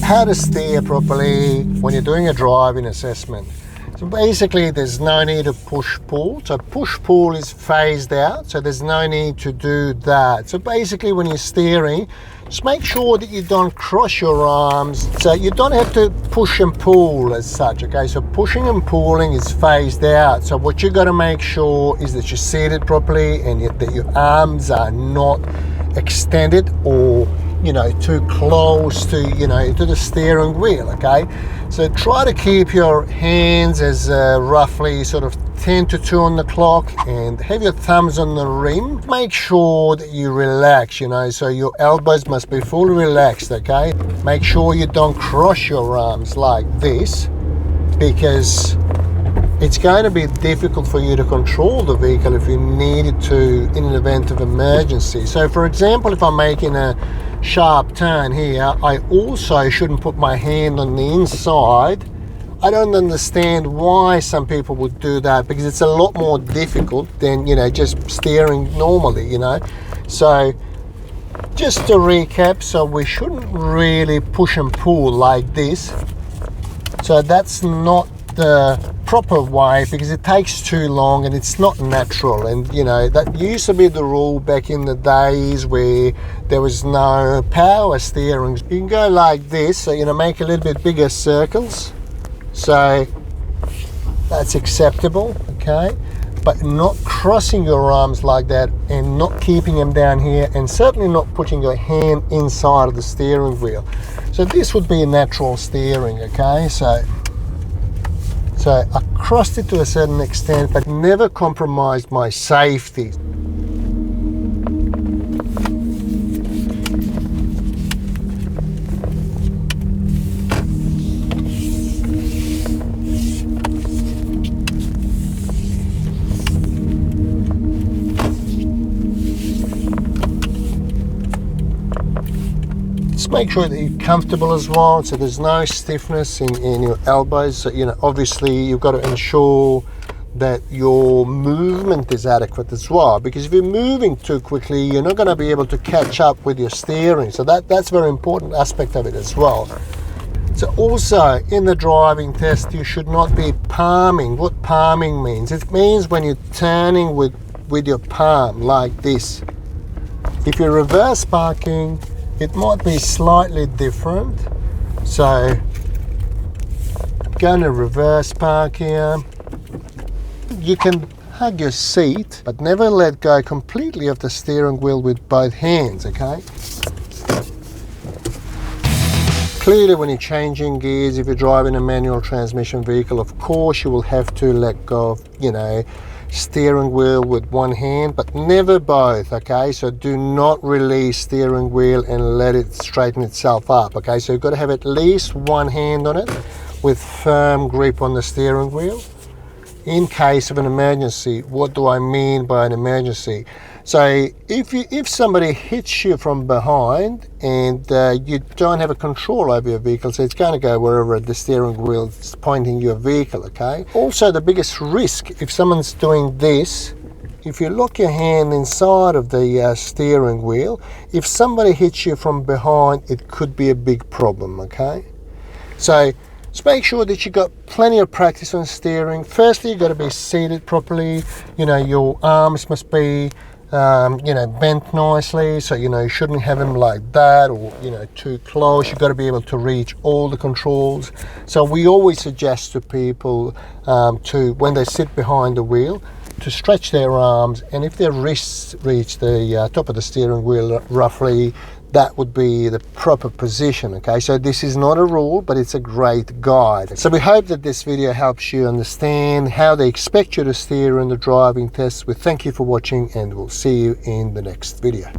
how to steer properly when you're doing a driving assessment. So basically there's no need to push-pull. So push-pull is phased out, so there's no need to do that. So basically when you're steering, just make sure that you don't cross your arms. So you don't have to push and pull as such, okay? So pushing and pulling is phased out. So what you got to make sure is that you're seated properly and that your arms are not extended or, you know, too close to, you know, to the steering wheel, okay? So try to keep your hands as roughly sort of 10 to 2 on the clock and have your thumbs on the rim. Make sure that you relax, you know, so your elbows must be fully relaxed, okay? Make sure you don't cross your arms like this, because it's going to be difficult for you to control the vehicle if you needed to in an event of emergency. So for example, if I'm making a sharp turn here, I also shouldn't put my hand on the inside. I don't understand why some people would do that, because it's a lot more difficult than, you know, just steering normally, you know. So just to recap, so we shouldn't really push and pull like this. So that's not the proper way, because it takes too long and it's not natural. And you know, that used to be the rule back in the days where there was no power steering. You can go like this, so, you know, make a little bit bigger circles, so that's acceptable, okay? But not crossing your arms like that and not keeping them down here, and certainly not putting your hand inside of the steering wheel. So this would be natural steering, okay? So I crossed it to a certain extent, but never compromised my safety. Just make sure that you're comfortable as well, so there's no stiffness in your elbows. So, you know, obviously you've got to ensure that your movement is adequate as well, because if you're moving too quickly, you're not going to be able to catch up with your steering. So that's a very important aspect of it as well. So also in the driving test, you should not be palming. What palming means? It means when you're turning with your palm like this. If you're reverse parking, it might be slightly different. So I'm going to reverse park here. You can hug your seat, but never let go completely of the steering wheel with both hands, okay? Clearly when you're changing gears, if you're driving a manual transmission vehicle, of course you will have to let go of, you know, steering wheel with one hand, but never both, okay? So do not release steering wheel and let it straighten itself up, okay? So you've got to have at least one hand on it with firm grip on the steering wheel in case of an emergency. What do I mean by an emergency? So if somebody hits you from behind and you don't have a control over your vehicle, so it's going to go wherever the steering wheel is pointing your vehicle, okay? Also, the biggest risk, if someone's doing this, if you lock your hand inside of the steering wheel, if somebody hits you from behind, it could be a big problem, okay? So just make sure that you got plenty of practice on steering. Firstly, you've got to be seated properly. You know, your arms must be you know, bent nicely, so, you know, you shouldn't have them like that or, you know, too close. You've got to be able to reach all the controls. So we always suggest to people to, when they sit behind the wheel, to stretch their arms, and if their wrists reach the top of the steering wheel roughly, that would be the proper position, okay? So this is not a rule, but it's a great guide. So we hope that this video helps you understand how they expect you to steer in the driving test. We thank you for watching, and we'll see you in the next video.